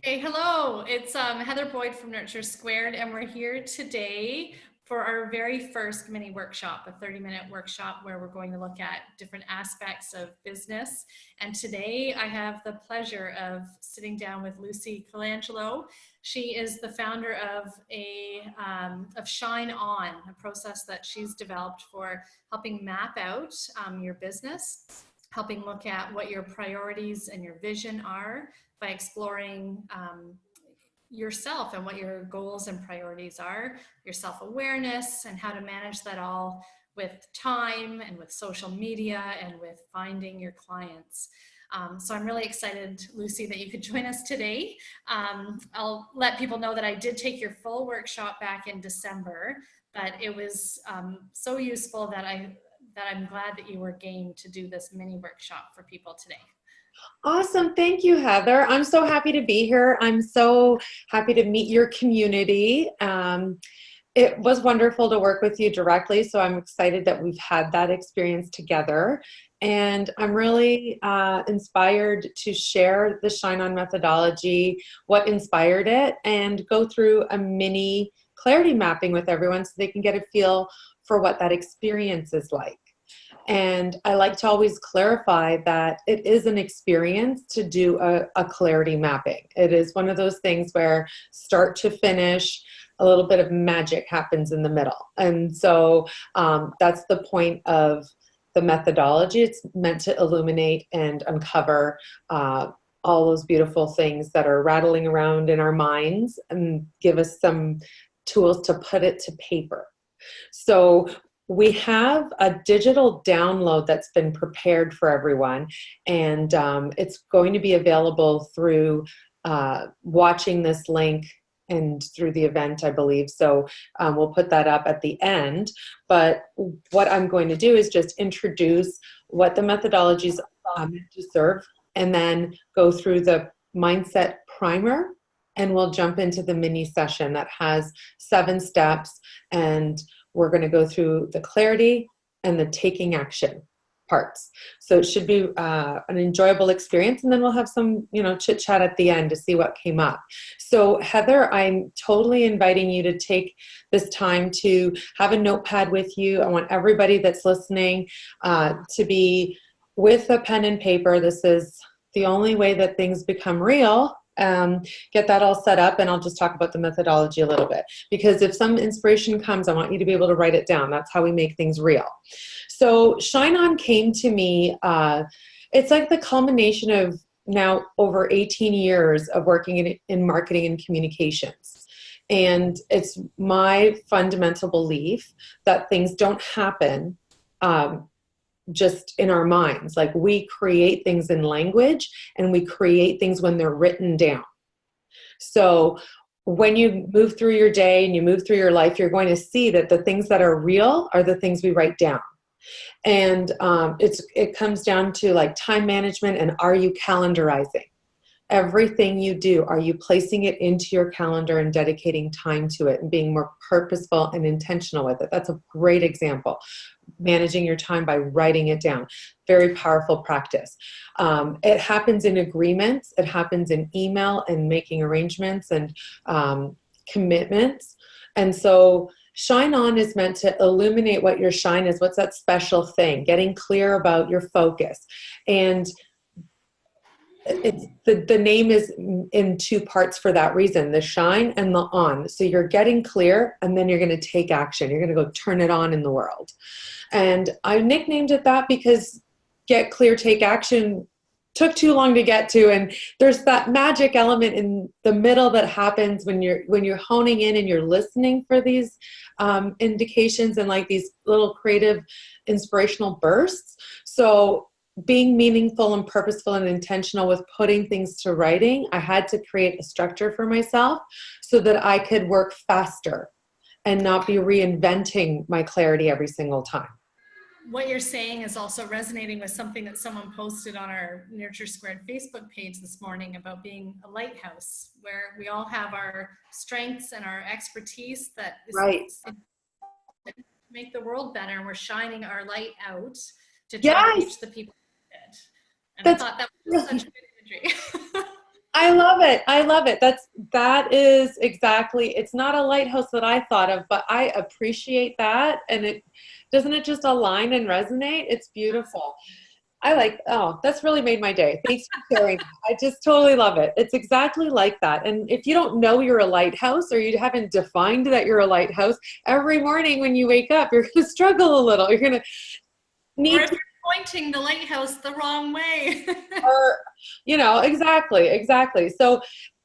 Hey, hello. It's Heather Boyd from Nurture Squared, and we're here today for our very first mini workshop, a 30-minute workshop where we're going to look at different aspects of business. And today I have the pleasure of sitting down with Lucy Colangelo. She is the founder of ShineOn, a process that she's developed for helping map out your business, helping look at what your priorities and your vision are by exploring yourself and what your goals and priorities are, your self-awareness and how to manage that all with time and with social media and with finding your clients. So I'm really excited, Lucy, that you could join us today. I'll let people know that I did take your full workshop back in December, but it was so useful that I'm glad that you were game to do this mini workshop for people today. Awesome. Thank you, Heather. I'm so happy to be here. I'm so happy to meet your community. It was wonderful to work with you directly, so I'm excited that we've had that experience together. And I'm really inspired to share the ShineOn methodology, what inspired it, and go through a mini clarity mapping with everyone so they can get a feel for what that experience is like. And I like to always clarify that it is an experience to do a clarity mapping. It is one of those things where start to finish, a little bit of magic happens in the middle. And so that's the point of the methodology. It's meant to illuminate and uncover all those beautiful things that are rattling around in our minds and give us some tools to put it to paper. So we have a digital download that's been prepared for everyone, and it's going to be available through watching this link and through the event, I believe. So we'll put that up at the end. But what I'm going to do is just introduce what the methodologies are meant to serve, and then go through the mindset primer, and we'll jump into the mini session that has 7 steps, and we're going to go through the clarity and the taking action parts. So it should be an enjoyable experience, and then we'll have some, chit chat at the end to see what came up. So Heather, I'm totally inviting you to take this time to have a notepad with you. I want everybody that's listening to be with a pen and paper. This is the only way that things become real. Get that all set up, and I'll just talk about the methodology a little bit, because if some inspiration comes, I want you to be able to write it down. That's how we make things real. So ShineOn came to me, it's like the culmination of now over 18 years of working in marketing and communications. And it's my fundamental belief that things don't happen just in our minds. Like, we create things in language, and we create things when they're written down. So when you move through your day and you move through your life, you're going to see that the things that are real are the things we write down. And it comes down to like time management, and are you calendarizing? Everything you do, are you placing it into your calendar and dedicating time to it and being more purposeful and intentional with it? That's a great example. Managing your time by writing it down. Very powerful practice. It happens in agreements. It happens in email and making arrangements and commitments. And so ShineOn is meant to illuminate what your shine is. What's that special thing? Getting clear about your focus. And the name is in 2 parts for that reason, the shine and the on. So you're getting clear, and then you're going to take action. You're going to go turn it on in the world. And I nicknamed it that because get clear, take action took too long to get to, and there's that magic element in the middle that happens when you're honing in and you're listening for these indications and like these little creative inspirational bursts. So being meaningful and purposeful and intentional with putting things to writing, I had to create a structure for myself so that I could work faster and not be reinventing my clarity every single time. What you're saying is also resonating with something that someone posted on our Nurture Squared Facebook page this morning about being a lighthouse, where we all have our strengths and our expertise that is Right. make the world better, and we're shining our light out to try to Yes. reach the people. And That's I thought that was such good imagery. I love it. I love it. That is exactly, it's not a lighthouse that I thought of, but I appreciate that. And doesn't it just align and resonate? It's beautiful. Oh, that's really made my day. Thanks for sharing. I just totally love it. It's exactly like that. And if you don't know you're a lighthouse, or you haven't defined that you're a lighthouse, every morning when you wake up, you're going to struggle a little. You're going to need to pointing the lighthouse the wrong way. or, exactly. So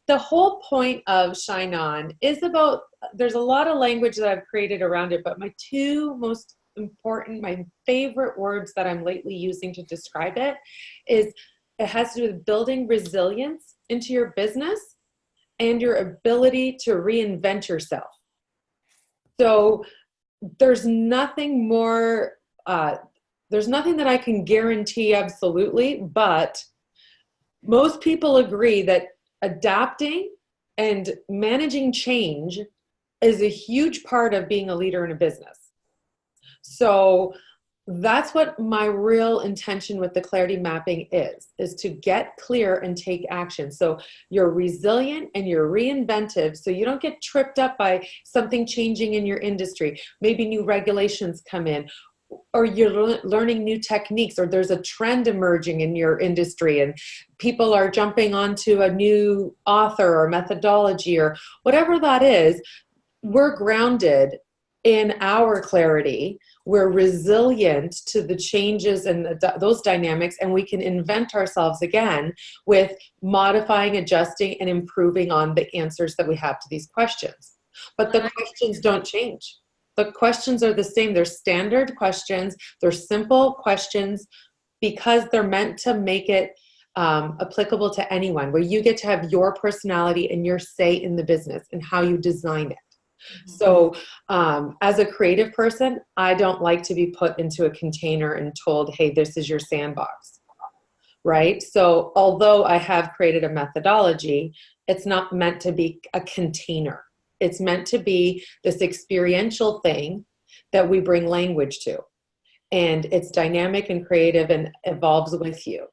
the whole point of ShineOn is about, there's a lot of language that I've created around it, but my two most important, my favorite words that I'm lately using to describe it has to do with building resilience into your business and your ability to reinvent yourself. So there's nothing more, there's nothing that I can guarantee absolutely, but most people agree that adapting and managing change is a huge part of being a leader in a business. So that's what my real intention with the clarity mapping is to get clear and take action. So you're resilient and you're reinventive, so you don't get tripped up by something changing in your industry. Maybe new regulations come in, or you're learning new techniques, or there's a trend emerging in your industry and people are jumping onto a new author or methodology or whatever that is. We're grounded in our clarity. We're resilient to the changes and those dynamics, and we can invent ourselves again with modifying, adjusting, and improving on the answers that we have to these questions. But the questions don't change. The questions are the same. They're standard questions. They're simple questions because they're meant to make it applicable to anyone, where you get to have your personality and your say in the business and how you design it. So as a creative person, I don't like to be put into a container and told, hey, this is your sandbox, right? So although I have created a methodology, it's not meant to be a container. It's meant to be this experiential thing that we bring language to. And it's dynamic and creative and evolves with you.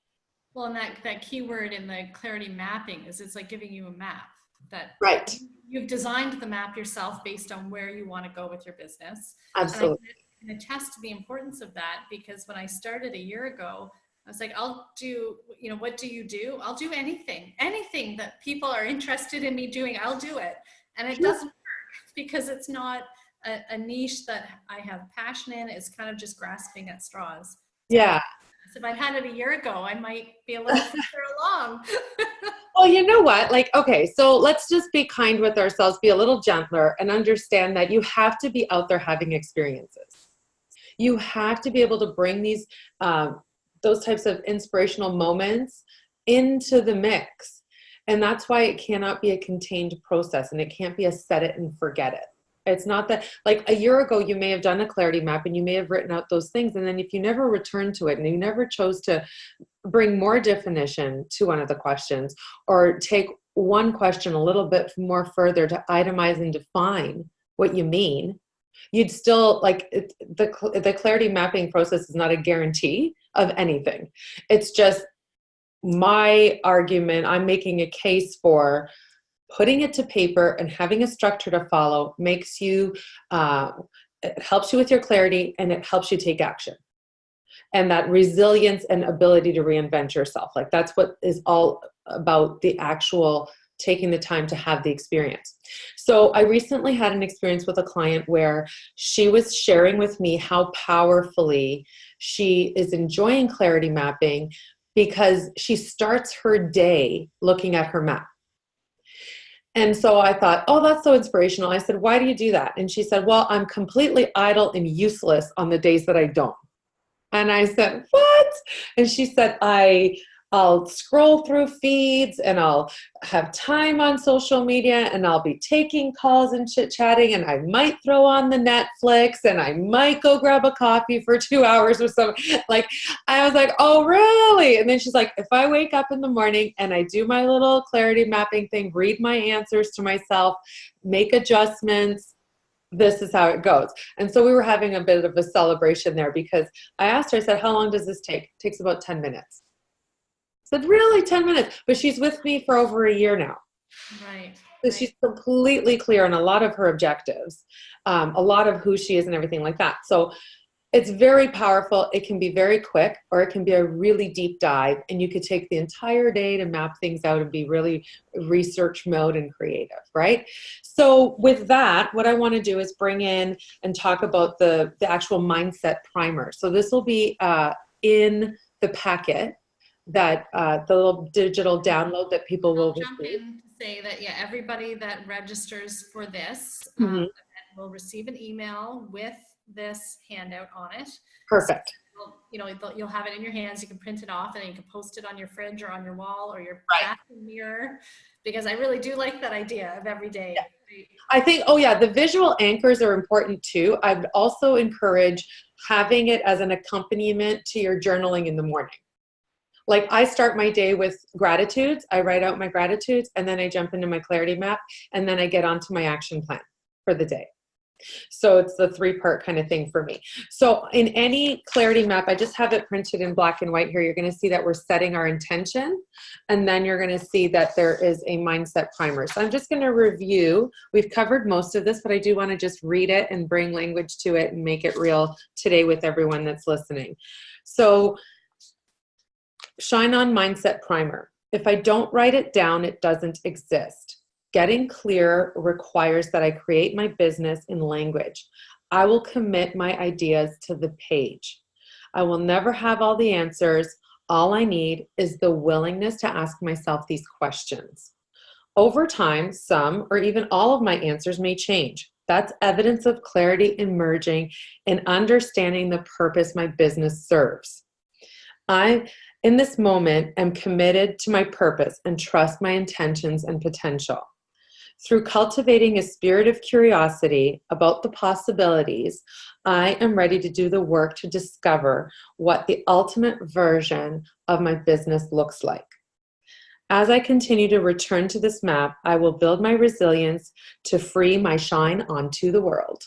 Well, and that key word in the clarity mapping is it's like giving you a map that right. You've designed the map yourself based on where you want to go with your business. Absolutely. And I can attest to the importance of that, because when I started a year ago, I was like, I'll do, what do you do? I'll do anything that people are interested in me doing, I'll do it. And it doesn't work because it's not a niche that I have passion in. It's kind of just grasping at straws. Yeah. So if I'd had it a year ago, I might be a little further along. Well, you know what? Okay, so let's just be kind with ourselves, be a little gentler, and understand that you have to be out there having experiences. You have to be able to bring these, those types of inspirational moments into the mix. And that's why it cannot be a contained process, and it can't be a set it and forget it. It's not that, like a year ago, you may have done a clarity map and you may have written out those things. And then if you never returned to it and you never chose to bring more definition to one of the questions, or take one question a little bit more further to itemize and define what you mean, you'd still the clarity mapping process is not a guarantee of anything. It's just my argument. I'm making a case for putting it to paper and having a structure to follow makes you, it helps you with your clarity and it helps you take action. And that resilience and ability to reinvent yourself. Like that's what is all about, the actual taking the time to have the experience. So I recently had an experience with a client where she was sharing with me how powerfully she is enjoying clarity mapping because she starts her day looking at her map. And so I thought, oh, that's so inspirational. I said, why do you do that? And she said, well, I'm completely idle and useless on the days that I don't. And I said, what? And she said, I'll scroll through feeds and I'll have time on social media and I'll be taking calls and chit-chatting and I might throw on the Netflix and I might go grab a coffee for 2 hours or something. Like, I was like, oh, really? And then she's like, if I wake up in the morning and I do my little clarity mapping thing, read my answers to myself, make adjustments, this is how it goes. And so we were having a bit of a celebration there because I asked her, I said, how long does this take? It takes about 10 minutes. I said, really, 10 minutes? But she's with me for over a year now. Right. So she's completely clear on a lot of her objectives, a lot of who she is and everything like that. So it's very powerful. It can be very quick, or it can be a really deep dive, and you could take the entire day to map things out and be really research mode and creative, right? So with that, what I want to do is bring in and talk about the actual mindset primer. So this will be in the packet, that the little digital download that people will jump receive. in to say that, yeah, everybody that registers for this will receive an email with this handout on it. Perfect. So, you know, you'll have it in your hands. You can print it off, and then you can post it on your fridge or on your wall or your bathroom mirror, because I really do like that idea of every day. Yeah. I think, oh yeah, the visual anchors are important too. I would also encourage having it as an accompaniment to your journaling in the morning. Like, I start my day with gratitudes. I write out my gratitudes, and then I jump into my clarity map, and then I get onto my action plan for the day. So it's the 3-part kind of thing for me. So in any clarity map, I just have it printed in black and white here. You're going to see that we're setting our intention, and then you're going to see that there is a mindset primer. So I'm just going to review. We've covered most of this, but I do want to just read it and bring language to it and make it real today with everyone that's listening. So ShineOn Mindset Primer. If I don't write it down, it doesn't exist. Getting clear requires that I create my business in language. I will commit my ideas to the page. I will never have all the answers. All I need is the willingness to ask myself these questions. Over time, some or even all of my answers may change. That's evidence of clarity emerging and understanding the purpose my business serves. In this moment, I'm committed to my purpose and trust my intentions and potential. Through cultivating a spirit of curiosity about the possibilities, I am ready to do the work to discover what the ultimate version of my business looks like. As I continue to return to this map, I will build my resilience to free my shine onto the world.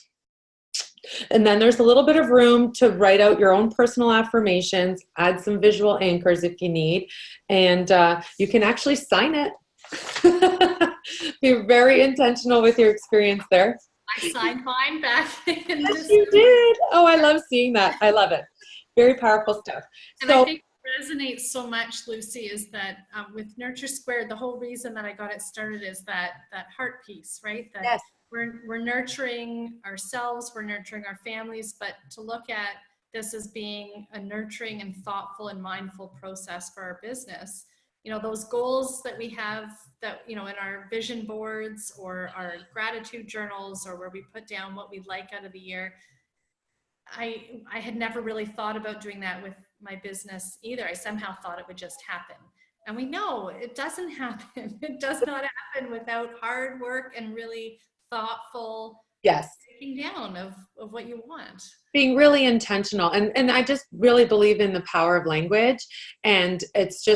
And then there's a little bit of room to write out your own personal affirmations, add some visual anchors if you need, and you can actually sign it. Be very intentional with your experience there. I signed mine back in Yes, you did. Oh, I love seeing that. I love it. Very powerful stuff. And I think what resonates so much, Lucy, is that with Nurture Squared, the whole reason that I got it started is that heart piece, right? That yes. We're nurturing ourselves, we're nurturing our families, but to look at this as being a nurturing and thoughtful and mindful process for our business. You know, those goals that we have that, you know, in our vision boards or our gratitude journals, or where we put down what we'd like out of the year. I had never really thought about doing that with my business either. I somehow thought it would just happen. And we know it doesn't happen. It does not happen without hard work and really thoughtful taking down of what you want. Being really intentional. And I just really believe in the power of language. And it's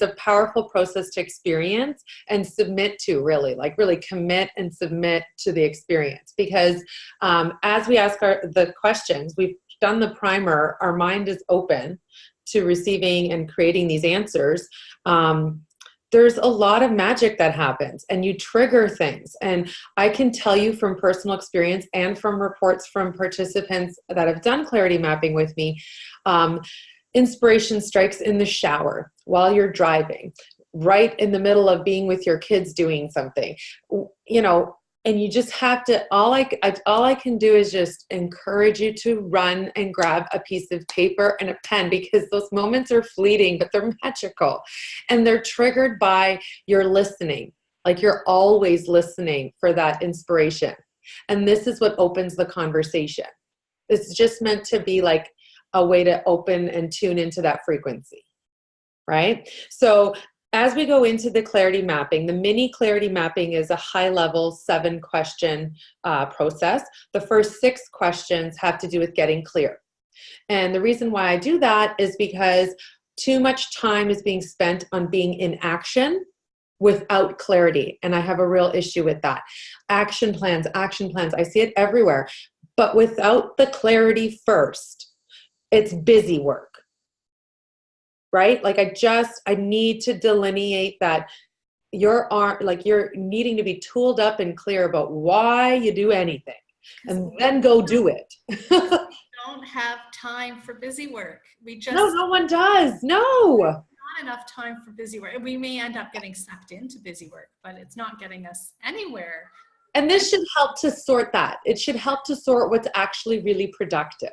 a powerful process to experience and submit to, really commit and submit to the experience. Because as we ask the questions, we've done the primer, our mind is open to receiving and creating these answers. There's a lot of magic that happens, and you trigger things. And I can tell you from personal experience and from reports from participants that have done clarity mapping with me, inspiration strikes in the shower, while you're driving, right in the middle of being with your kids doing something, you know. And you just have to, all I can do is just encourage you to run and grab a piece of paper and a pen, because those moments are fleeting, but they're magical. And they're triggered by your listening. Like, you're always listening for that inspiration. And this is what opens the conversation. It's just meant to be like a way to open and tune into that frequency, right? So as we go into the clarity mapping, the mini clarity mapping is a high-level 7-question process. The first 6 questions have to do with getting clear. And the reason why I do that is because too much time is being spent on being in action without clarity. And I have a real issue with that. Action plans, I see it everywhere. But without the clarity first, it's busy work. right? Like I need to delineate that you're needing to be tooled up and clear about why you do anything, and then go do it. Don't have time for busy work. No one does. No. Not enough time for busy work. We may end up getting sucked into busy work, but it's not getting us anywhere. And this should help to sort that. It should help to sort what's actually really productive.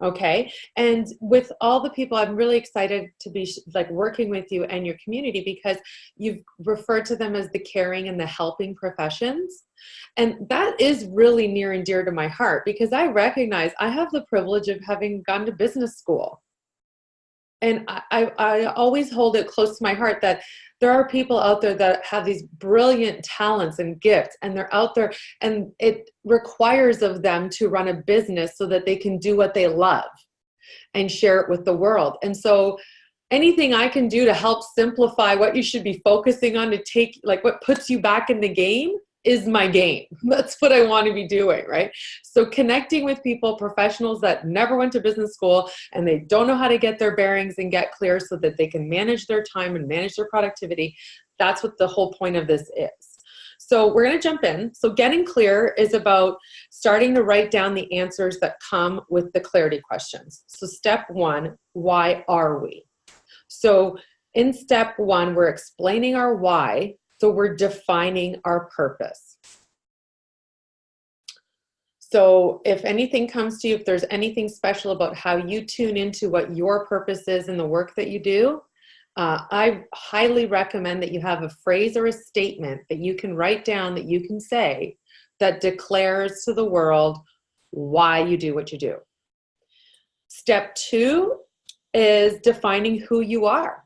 Okay. And with all the people, I'm really excited to be like working with you and your community, because you've referred to them as the caring and the helping professions. And that is really near and dear to my heart, because I recognize I have the privilege of having gone to business school. And I always hold it close to my heart that there are people out there that have these brilliant talents and gifts, and they're out there, and it requires of them to run a business so that they can do what they love and share it with the world. And so anything I can do to help simplify what you should be focusing on to take, like what puts you back in the game, is my game. That's what I want to be doing, right? So connecting with people, professionals that never went to business school and they don't know how to get their bearings and get clear so that they can manage their time and manage their productivity. That's what the whole point of this is. So we're going to jump in. So getting clear is about starting to write down the answers that come with the clarity questions. So step one, why are we? So in step one, we're explaining our why. So we're defining our purpose. So if anything comes to you, if there's anything special about how you tune into what your purpose is in the work that you do, I highly recommend that you have a phrase or a statement that you can write down, that you can say, that declares to the world why you do what you do. Step two is defining who you are.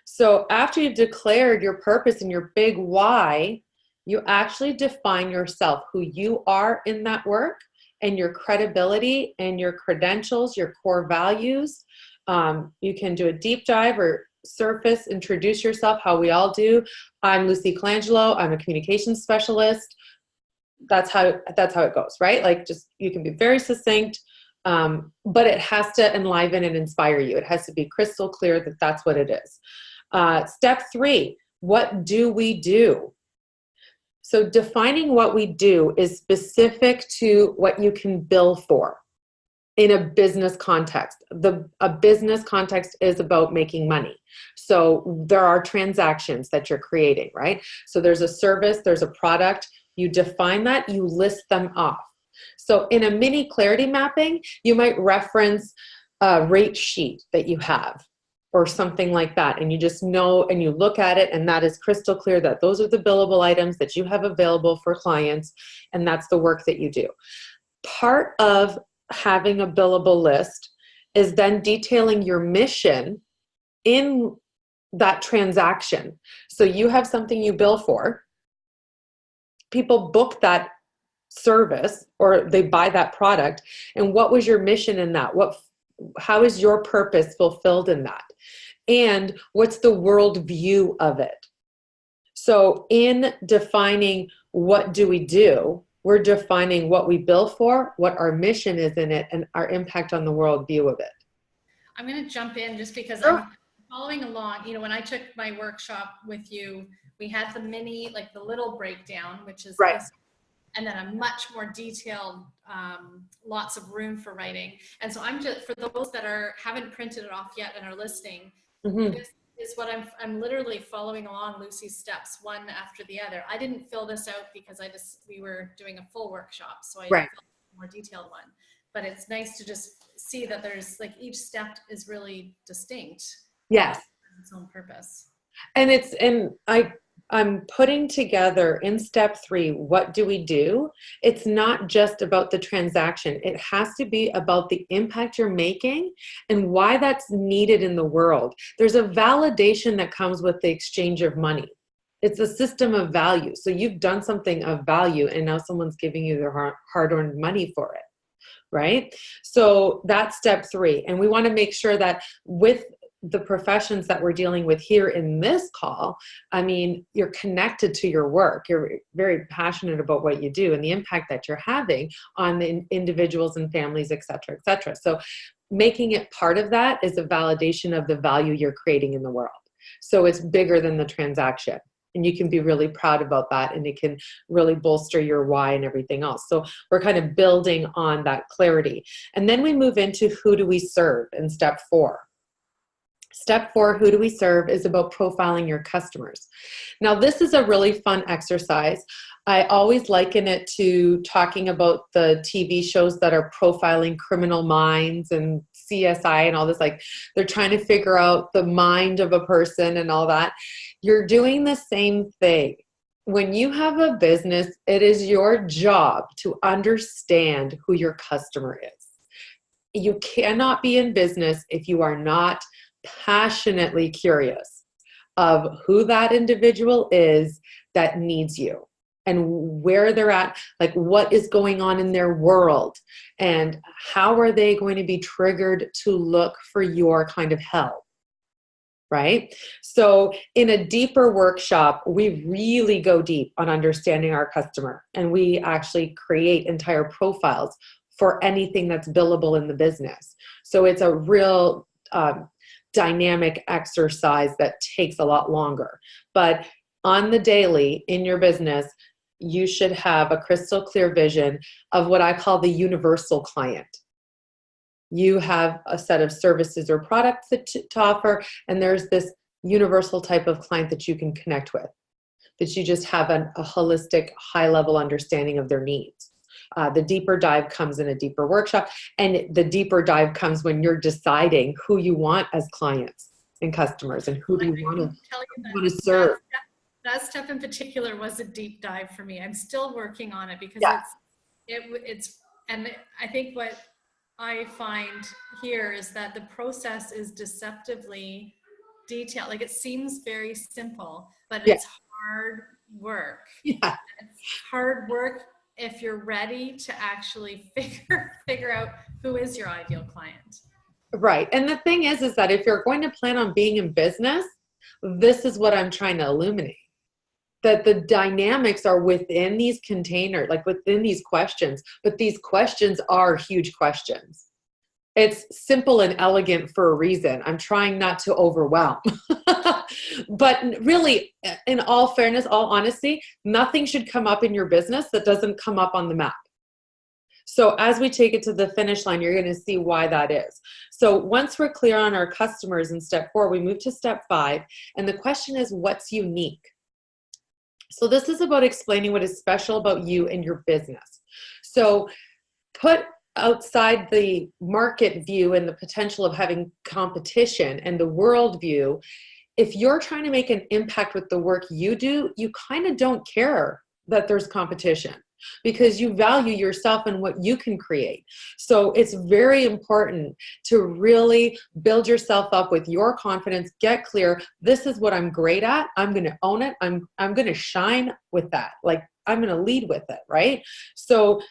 So after you've declared your purpose and your big why, you actually define yourself, who you are in that work, and your credibility and your credentials, your core values. You can do a deep dive or surface, introduce yourself, how we all do. I'm Lucy Colangelo. I'm a communications specialist. That's how it goes, right? Like, just, you can be very succinct, but it has to enliven and inspire you. It has to be crystal clear that that's what it is. Step three, what do we do? So defining what we do is specific to what you can bill for in a business context. A business context is about making money. So there are transactions that you're creating, right? So there's a service, there's a product, you define that, you list them off. So in a mini clarity mapping, you might reference a rate sheet that you have, or something like that. And you just know, and you look at it, and that is crystal clear that those are the billable items that you have available for clients, and that's the work that you do. Part of having a billable list is then detailing your mission in that transaction. So you have something you bill for, people book that service or they buy that product, and what was your mission in that? How is your purpose fulfilled in that? And what's the world view of it? So in defining what do we do, we're defining what we bill for, what our mission is in it, and our impact on the world view of it. I'm going to jump in just because Sure. I'm following along. You know, when I took my workshop with you, we had the mini, like the little breakdown, which is right. This, and then a much more detailed, lots of room for writing. And so I'm just, for those that haven't printed it off yet and are listening, this is what I'm literally following along Lucy's steps, one after the other. I didn't fill this out because we were doing a full workshop, so I filled out a more detailed one. But it's nice to just see that there's, like, each step is really distinct. Yes. Its own purpose. And I'm putting together in step three, what do we do? It's not just about the transaction. It has to be about the impact you're making and why that's needed in the world. There's a validation that comes with the exchange of money. It's a system of value. So you've done something of value, and now someone's giving you their hard-earned money for it, right? So that's step three. And we want to make sure that with the professions that we're dealing with here in this call, I mean, you're connected to your work. You're very passionate about what you do and the impact that you're having on the individuals and families, et cetera, et cetera. So making it part of that is a validation of the value you're creating in the world. So it's bigger than the transaction. And you can be really proud about that, and it can really bolster your why and everything else. So we're kind of building on that clarity. And then we move into who do we serve in step 4. Step 4, who do we serve, is about profiling your customers. Now, this is a really fun exercise. I always liken it to talking about the TV shows that are profiling criminal minds and CSI and all this. Like, they're trying to figure out the mind of a person and all that. You're doing the same thing. When you have a business, it is your job to understand who your customer is. You cannot be in business if you are not passionately curious of who that individual is that needs you and where they're at, like what is going on in their world and how are they going to be triggered to look for your kind of help, right? So in a deeper workshop, we really go deep on understanding our customer, and we actually create entire profiles for anything that's billable in the business. So it's a real dynamic exercise that takes a lot longer. But on the daily in your business, you should have a crystal clear vision of what I call the universal client. You have a set of services or products to offer, and there's this universal type of client that you can connect with, that you just have a holistic, high-level understanding of their needs. The deeper dive comes in a deeper workshop, and the deeper dive comes when you're deciding who you want as clients and customers and who do you want to serve. That step in particular was a deep dive for me. I'm still working on it because it's and I think what I find here is that the process is deceptively detailed. Like, it seems very simple, but it's hard work. Yeah. It's hard work if you're ready to actually figure out who is your ideal client. Right. And the thing is that if you're going to plan on being in business, this is what I'm trying to illuminate. That the dynamics are within these containers, like within these questions, but these questions are huge questions. It's simple and elegant for a reason. I'm trying not to overwhelm. But really, in all fairness, all honesty, nothing should come up in your business that doesn't come up on the map. So as we take it to the finish line, you're going to see why that is. So once we're clear on our customers in step 4, we move to step 5. And the question is, what's unique? So this is about explaining what is special about you and your business. So put outside the market view and the potential of having competition and the world view, if you're trying to make an impact with the work you do, you kind of don't care that there's competition because you value yourself and what you can create. So it's very important to really build yourself up with your confidence, get clear. This is what I'm great at. I'm going to own it. I'm going to shine with that. Like, I'm going to lead with it, right? So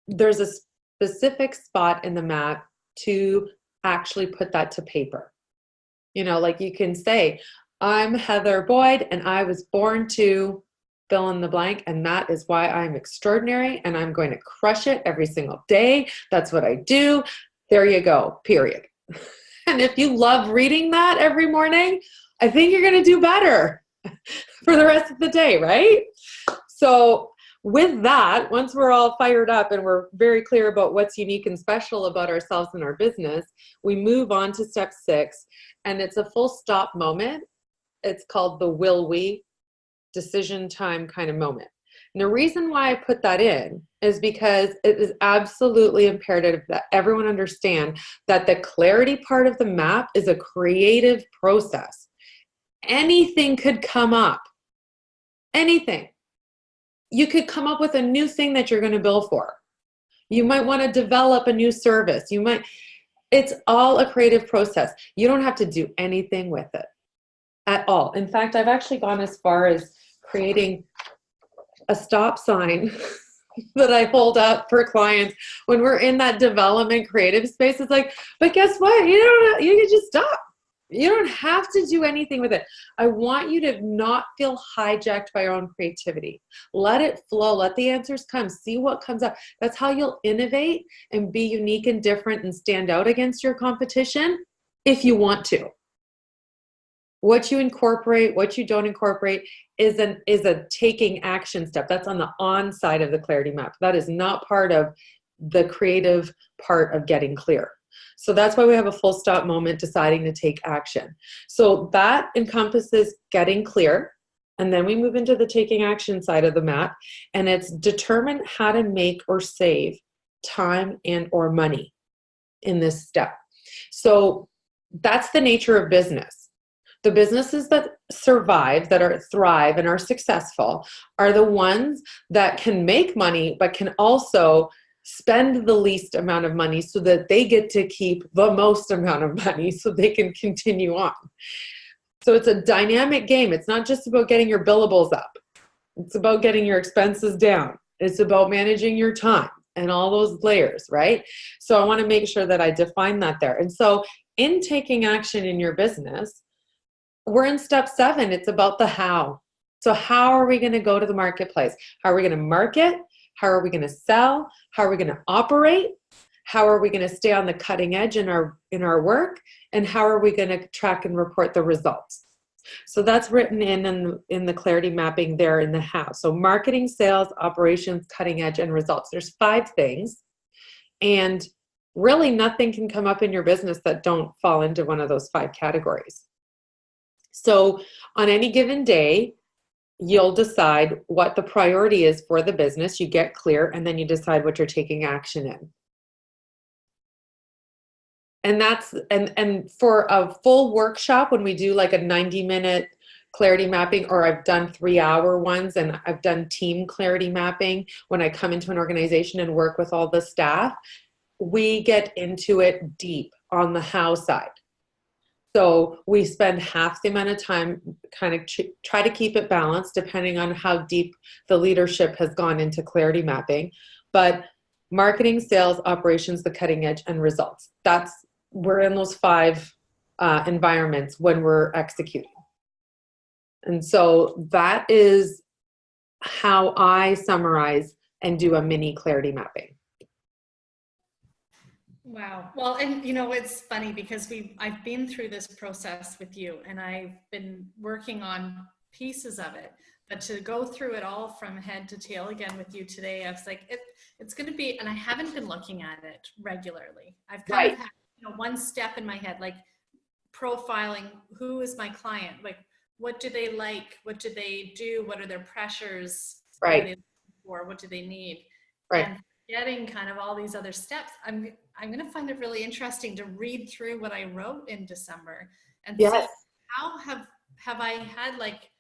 there's a specific spot in the map to actually put that to paper. You know, like you can say, I'm Heather Boyd and I was born to fill in the blank, and that is why I'm extraordinary and I'm going to crush it every single day. That's what I do. There you go, period. And if you love reading that every morning, I think you're going to do better for the rest of the day, right? So with that, once we're all fired up and we're very clear about what's unique and special about ourselves and our business, we move on to step 6, and it's a full stop moment. It's called the will we decision time kind of moment. And the reason why I put that in is because it is absolutely imperative that everyone understand that the clarity part of the map is a creative process. Anything could come up. Anything. You could come up with a new thing that you're going to bill for. You might want to develop a new service. It's all a creative process. You don't have to do anything with it at all. In fact, I've actually gone as far as creating a stop sign that I hold up for clients when we're in that development creative space. It's like, but guess what? You can just stop. You don't have to do anything with it. I want you to not feel hijacked by your own creativity. Let it flow. Let the answers come. See what comes up. That's how you'll innovate and be unique and different and stand out against your competition if you want to. What you incorporate, what you don't incorporate is a taking action step. That's on the on side of the clarity map. That is not part of the creative part of getting clear. So that's why we have a full stop moment, deciding to take action. So that encompasses getting clear. And then we move into the taking action side of the map, and it's determine how to make or save time and or money in this step. So that's the nature of business. The businesses that survive, that thrive and are successful are the ones that can make money, but can also spend the least amount of money so that they get to keep the most amount of money so they can continue on. So it's a dynamic game. It's not just about getting your billables up. It's about getting your expenses down. It's about managing your time and all those layers, right? So I want to make sure that I define that there. And so in taking action in your business, we're in step 7. It's about the how. So how are we going to go to the marketplace? How are we going to market? How are we going to sell? How are we going to operate? How are we going to stay on the cutting edge in our work? And how are we going to track and report the results? So that's written in the clarity mapping there in the how. So marketing, sales, operations, cutting edge, and results. There's 5 things. And really nothing can come up in your business that don't fall into one of those 5 categories. So on any given day, you'll decide what the priority is for the business. You get clear, and then you decide what you're taking action in. And that's and for a full workshop, when we do like a 90-minute clarity mapping, or I've done 3-hour ones, and I've done team clarity mapping when I come into an organization and work with all the staff, we get into it deep on the how side. So we spend half the amount of time kind of try to keep it balanced depending on how deep the leadership has gone into clarity mapping. But marketing, sales, operations, the cutting edge, and results. We're in those 5 environments when we're executing. And so that is how I summarize and do a mini clarity mapping. Wow. Well, and it's funny because I've been through this process with you, and I've been working on pieces of it, but to go through it all from head to tail again with you today, I was like, it's going to be, and I haven't been looking at it regularly. I've kind of had, one step in my head, like profiling, who is my client? Like, what do they like? What do they do? What are their pressures? Right. What are they looking for? What do they need? Right. And getting kind of all these other steps, I'm going to find it really interesting to read through what I wrote in December and see how have I had like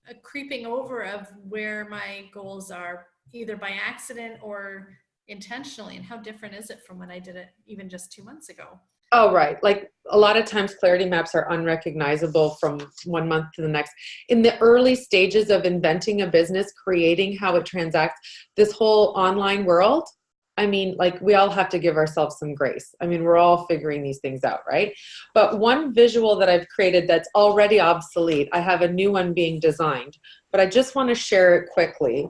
a creeping over of where my goals are, either by accident or intentionally, and how different is it from when I did it even just 2 months ago. Oh, right. Like a lot of times clarity maps are unrecognizable from one month to the next. In the early stages of inventing a business, creating how it transacts, this whole online world, I mean, like we all have to give ourselves some grace. I mean, we're all figuring these things out, right? But one visual that I've created that's already obsolete, I have a new one being designed, but I just want to share it quickly,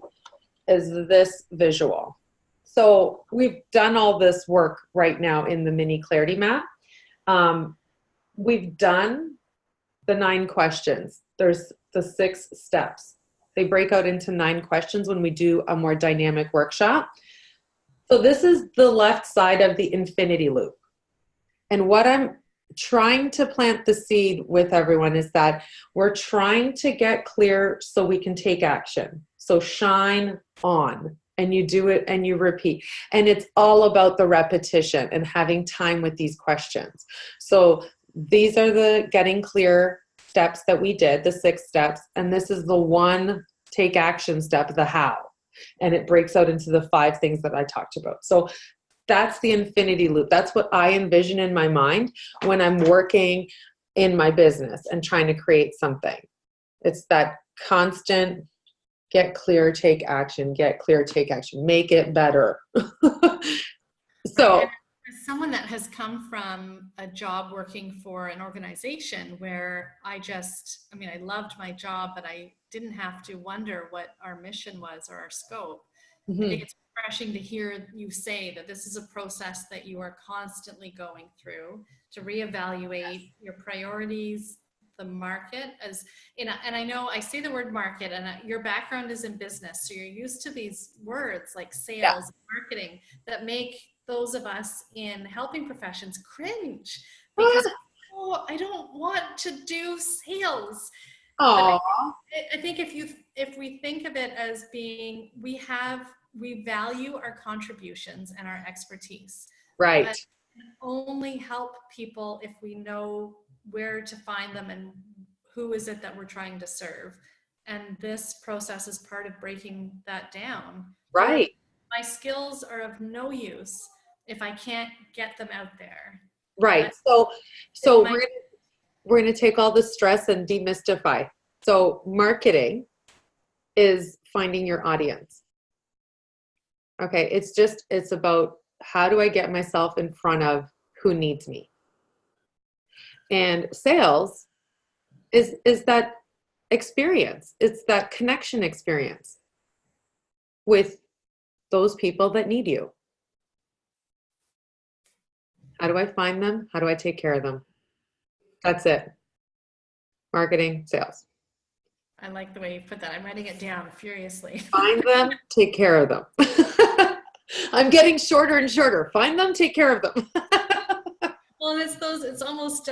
is this visual. So we've done all this work right now in the mini clarity map. We've done the 9 questions. There's the 6 steps. They break out into 9 questions when we do a more dynamic workshop. So this is the left side of the infinity loop. And what I'm trying to plant the seed with everyone is that we're trying to get clear so we can take action. So shine on. And you do it and you repeat. And it's all about the repetition and having time with these questions. So these are the getting clear steps that we did, the 6 steps. And this is the 1 take action step, the how. And it breaks out into the 5 things that I talked about. So that's the infinity loop. That's what I envision in my mind when I'm working in my business and trying to create something. It's that constant get clear, take action, get clear, take action, make it better. So someone that has come from a job working for an organization where I loved my job, but I didn't have to wonder what our mission was or our scope. I think it's refreshing to hear you say that this is a process that you are constantly going through to reevaluate your priorities, the market and I know I say the word market, and your background is in business, so you're used to these words like sales, and marketing, that make those of us in helping professions cringe because I don't want to do sales. Oh, I think if we think of it as being, we value our contributions and our expertise, right. but only help people if we know where to find them and who is it that we're trying to serve. And this process is part of breaking that down. Right. My skills are of no use if I can't get them out there. Right. So we're going to take all the stress and demystify. So marketing is finding your audience. Okay. It's about how do I get myself in front of who needs me? And sales is that experience. It's that connection experience with those people that need you. How do I find them? How do I take care of them? That's it. Marketing, sales. I like the way you put that. I'm writing it down furiously. Find them, take care of them. I'm getting shorter and shorter. Find them, take care of them. Well, it's almost,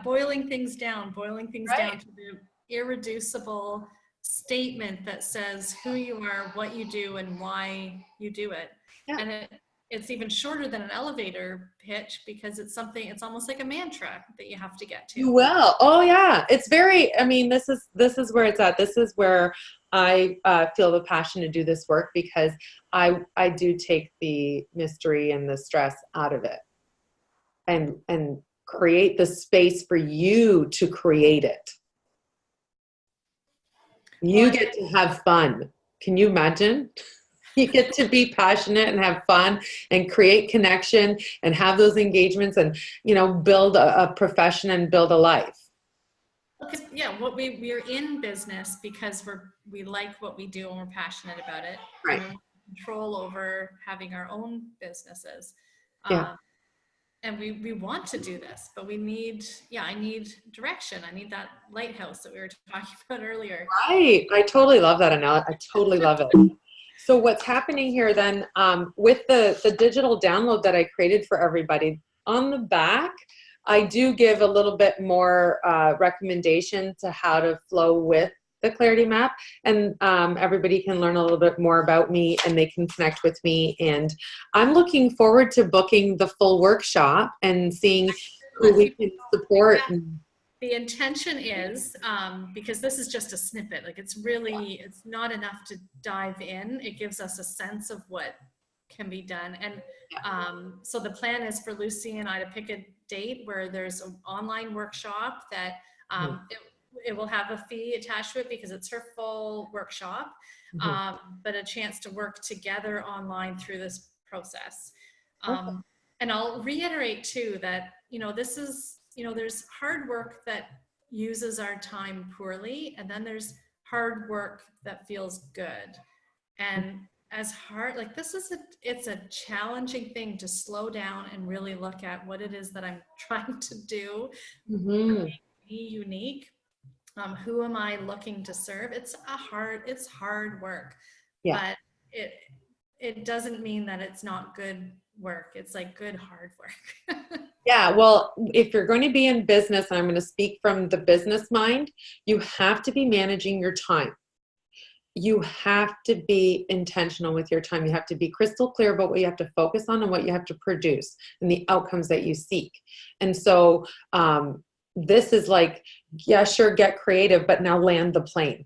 boiling things down to the irreducible statement that says who you are, what you do, and why you do it. Yeah. And it's even shorter than an elevator pitch because it's almost like a mantra that you have to get to. Well, oh yeah. It's very, this is where it's at. This is where I feel the passion to do this work, because I do take the mystery and the stress out of it. And create the space for you to create it. You get to have fun. Can you imagine? You get to be passionate and have fun and create connection and have those engagements and, build a profession and build a life. Yeah, we're in business because we like what we do and we're passionate about it. Right. And we want control over having our own businesses. Yeah. And we want to do this, but I need direction. I need that lighthouse that we were talking about earlier. Right. I totally love that, Annette. I totally love it. So what's happening here then, with the digital download that I created for everybody, on the back, I do give a little bit more recommendation to how to flow with the Clarity Map, and everybody can learn a little bit more about me and they can connect with me. And I'm looking forward to booking the full workshop and seeing who we can support. The intention is, because this is just a snippet, like it's not enough to dive in. It gives us a sense of what can be done. And so the plan is for Lucy and I to pick a date where there's an online workshop that it will have a fee attached to it because it's her full workshop, but a chance to work together online through this process. And I'll reiterate too that, this is, there's hard work that uses our time poorly, and then there's hard work that feels good. And as hard, like it's a challenging thing to slow down and really look at what it is that I'm trying to do to make me unique. Who am I looking to serve? It's hard work, but it doesn't mean that it's not good work. It's like good, hard work. Yeah. Well, if you're going to be in business, and I'm going to speak from the business mind, you have to be managing your time. You have to be intentional with your time. You have to be crystal clear about what you have to focus on and what you have to produce and the outcomes that you seek. And so, this is like, yeah, sure, get creative, but now land the plane.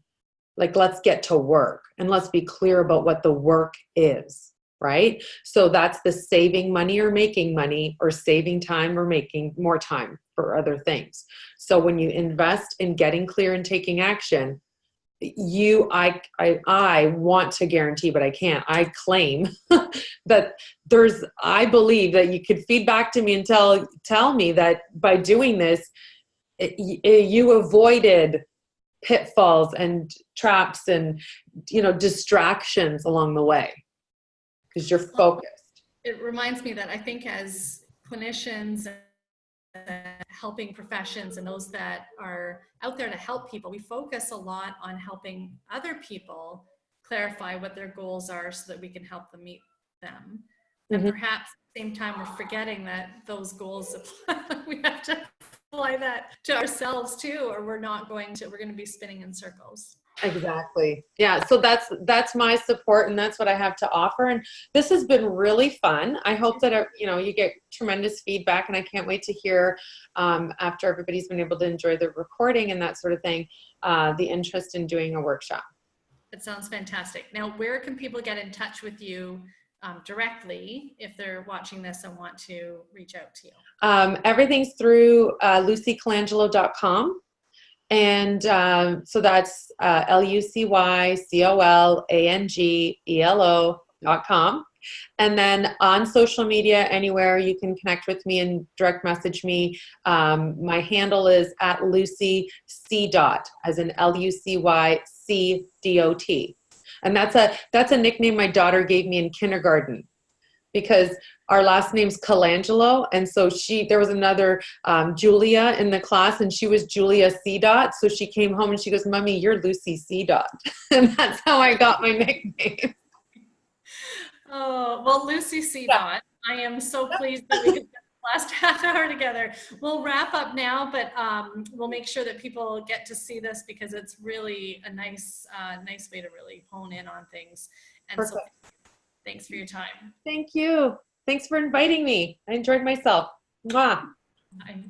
Like, let's get to work and let's be clear about what the work is, right? So that's the saving money or making money, or saving time or making more time for other things. So when you invest in getting clear and taking action, I want to guarantee, but I can't. I claim that I believe that you could feed back to me and tell me that by doing this, you avoided pitfalls and traps and, distractions along the way because you're focused. It reminds me that I think as clinicians and helping professions and those that are out there to help people, we focus a lot on helping other people clarify what their goals are so that we can help them meet them. And perhaps at the same time, we're forgetting that those goals, we have to apply that to ourselves too, or we're going to be spinning in circles. Exactly. Yeah. So that's my support, and that's what I have to offer. And this has been really fun. I hope that, you get tremendous feedback, and I can't wait to hear, after everybody's been able to enjoy the recording and that sort of thing, the interest in doing a workshop. It sounds fantastic. Now, where can people get in touch with you directly if they're watching this and want to reach out to you? Everything's through LucyColangelo.com. And so that's LucyColangelo.com. And then on social media, anywhere you can connect with me and direct message me. My handle is at Lucy C. as in LucyCdot. And that's a nickname my daughter gave me in kindergarten, because our last name's Colangelo, and so there was another Julia in the class, and she was Julia C. So she came home and she goes, "Mommy, you're Lucy C." And that's how I got my nickname. Oh, well, Lucy C. I am so pleased that we could spend the last half hour together. We'll wrap up now, but we'll make sure that people get to see this because it's really a nice way to really hone in on things. And Perfect. So thanks for your time. Thank you. Thanks for inviting me. I enjoyed myself. Mwah. Bye.